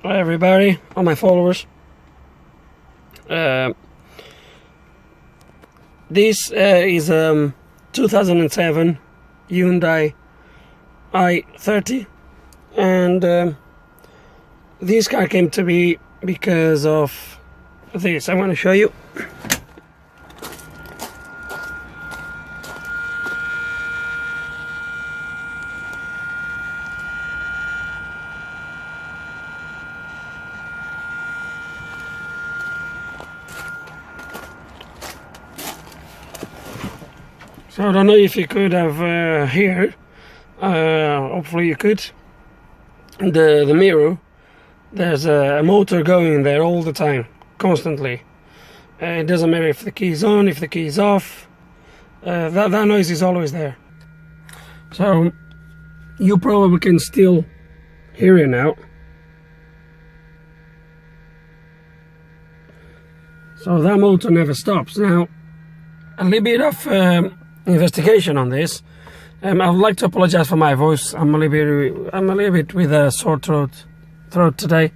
Hi everybody, all my followers. This is 2007 Hyundai i30, and this car came to be because of this. I want to show you. So I don't know if you could have heard, hopefully you could, the mirror. There's a motor going there all the time, constantly. It doesn't matter if the key is on, if the key is off, that noise is always there. So you probably can still hear it now. So that motor never stops. Now, a little bit of investigation on this. I would like to apologize for my voice. I'm a little bit with a sore throat today.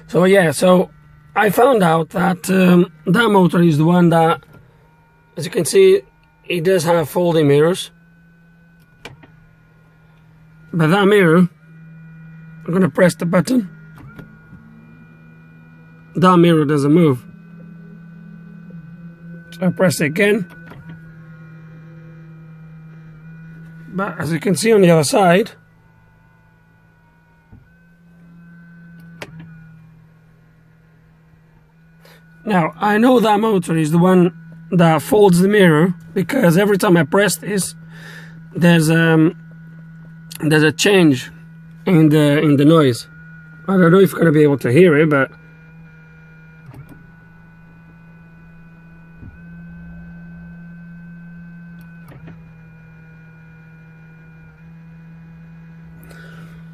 So yeah, so I found out that that motor is the one that, as you can see, it does have folding mirrors. But that mirror, I'm gonna press the button. That mirror doesn't move. So I press it again. But as you can see on the other side, now I know that motor is the one that folds the mirror, because every time I press this, there's a change in the noise. I don't know if you're gonna be able to hear it, but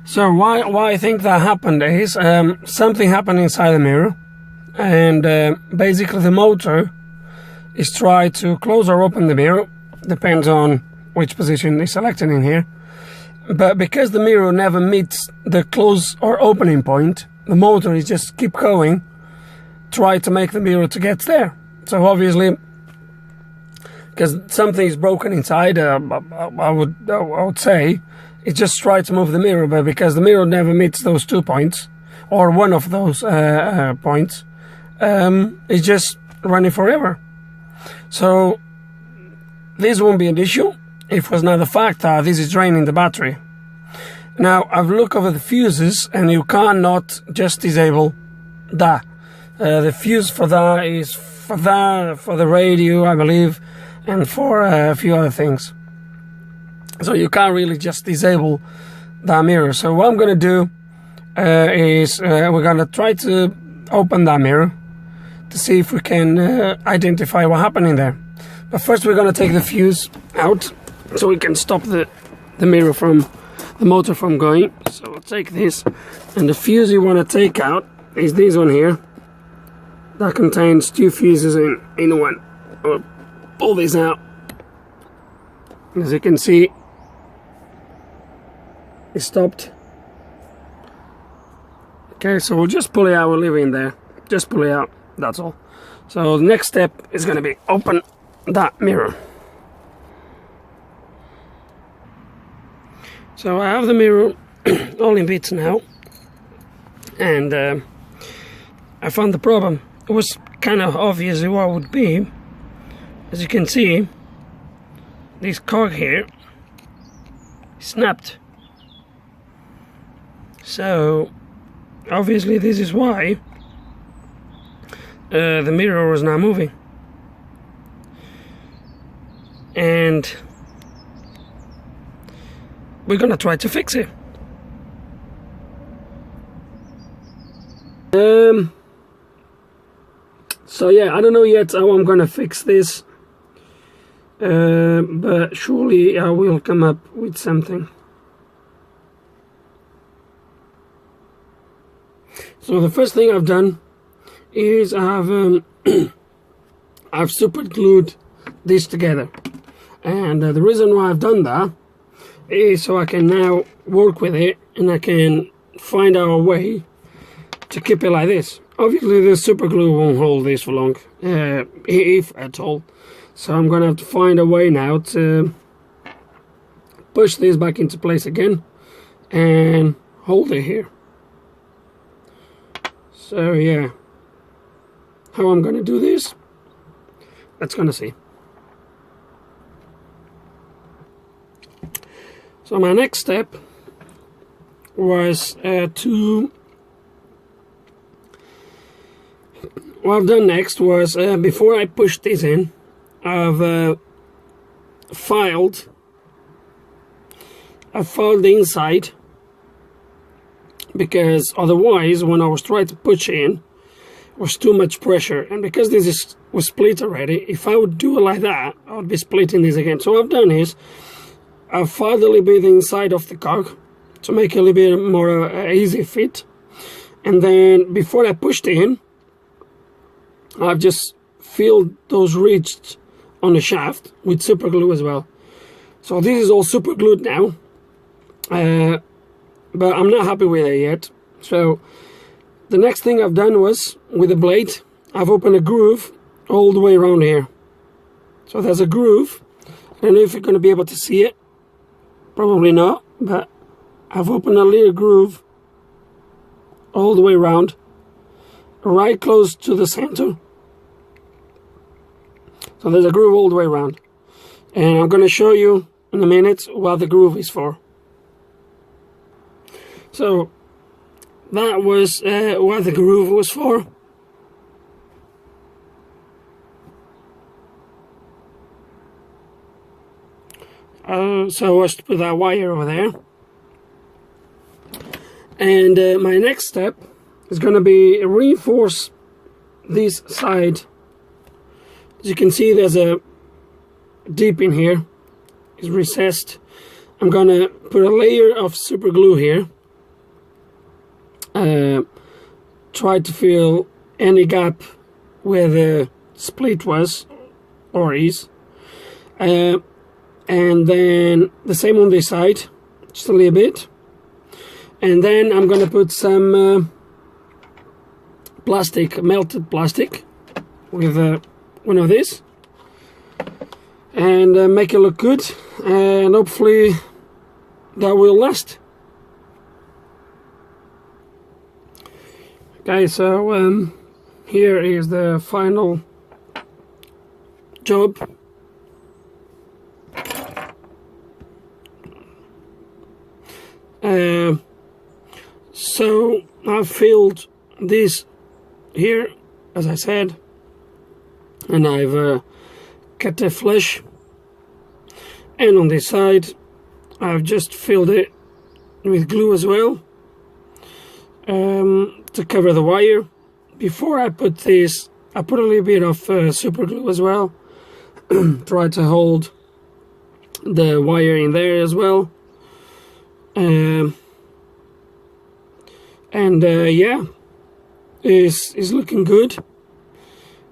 so why I think that happened is something happened inside the mirror, and basically the motor is trying to close or open the mirror, depends on which position is selected in here. But because the mirror never meets the close or opening point, the motor is just keep going, try to make the mirror to get there. So obviously, because something is broken inside, I would say, it just tries to move the mirror, but because the mirror never meets those 2 points, or one of those points, it's just running forever. So this won't be an issue if it was not the fact that this is draining the battery. Now I've looked over the fuses, and you cannot just disable that. The fuse for that is for the radio, I believe, and for a few other things. So you can't really just disable that mirror. So what I'm going to do is we're going to try to open that mirror to see if we can identify what happened in there. But first we're going to take the fuse out so we can stop the mirror from the motor from going. So we'll take this, and the fuse you want to take out is this one here. That contains 2 fuses in one. I'll pull this out. As you can see, it stopped. Okay, so we'll just pull it out. We'll leave it in there. Just pull it out. That's all. So the next step is going to be open that mirror. So I have the mirror all in bits now, and I found the problem. It was kind of obvious what it would be. As you can see, this cog here snapped. So obviously this is why the mirror was not moving, and we're gonna try to fix it. So yeah, I don't know yet how I'm gonna fix this, but surely I will come up with something. So the first thing I've done is I've super glued this together, and the reason why I've done that so I can now work with it and I can find out a way to keep it like this. Obviously the super glue won't hold this for long, if at all, so I'm gonna have to find a way now to push this back into place again and hold it here. So yeah, how I'm gonna do this, let's gonna see. So my next step was what I've done next was, before I pushed this in, I've filed the inside, because otherwise when I was trying to push in, it was too much pressure, and because this was split already, if I would do it like that, I would be splitting this again. So what I've done is I've filed a little bit the inside of the cog to make it a little bit more easy fit, and then before I pushed in, I've just filled those ridges on the shaft with super glue as well. So this is all super glued now, but I'm not happy with it yet. So the next thing I've done was, with the blade, I've opened a groove all the way around here. So there's a groove. I don't know if you're going to be able to see it, probably not, but I've opened a little groove all the way around, right close to the center. So there's a groove all the way around, and I'm going to show you in a minute what the groove is for. So that was what the groove was for. So I was to put that wire over there, and my next step is going to be reinforce this side. As you can see, there's a dip in here, it's recessed. I'm gonna put a layer of super glue here, try to fill any gap where the split was or is, and then the same on this side, just a little bit, and then I'm gonna put some plastic, melted plastic, with one of these, and make it look good, and hopefully that will last. Okay, so here is the final job. So I've filled this here, as I said, and I've cut the flush, and on this side I've just filled it with glue as well, to cover the wire. Before I put this, I put a little bit of super glue as well, try to hold the wire in there as well, yeah, is looking good.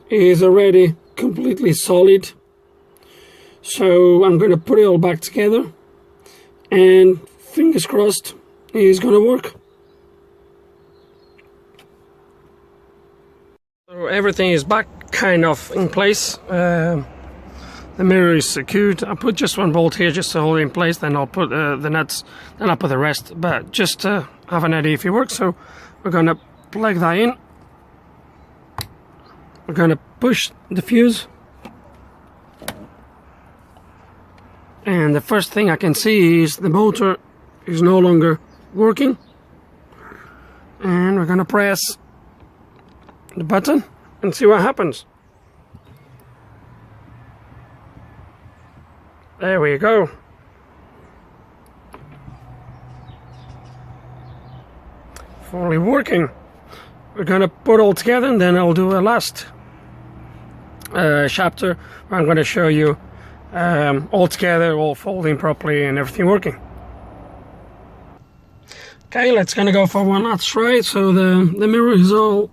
It is already completely solid, so I'm going to put it all back together, and fingers crossed it's going to work. So everything is back kind of in place. The mirror is secured. I put just one bolt here just to hold it in place, then I'll put the nuts, then I'll put the rest, but just to have an idea if it works. So we're going to plug that in. We're going to push the fuse, and the first thing I can see is the motor is no longer working, and we're going to press the button and see what happens. There we go. Fully working. We're going to put all together, and then I'll do a last chapter where I'm going to show you all together, all folding properly and everything working. Okay, let's gonna go for one last try. So the mirror is all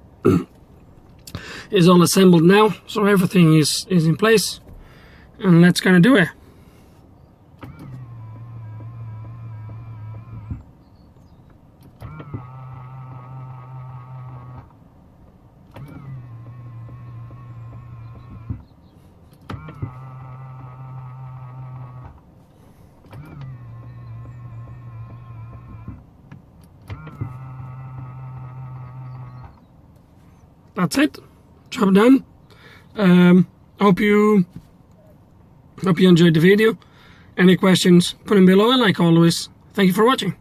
is all assembled now, so everything is in place, and let's gonna do it. that's it. Job done. Hope you enjoyed the video. Any questions, put them below, and like always, thank you for watching.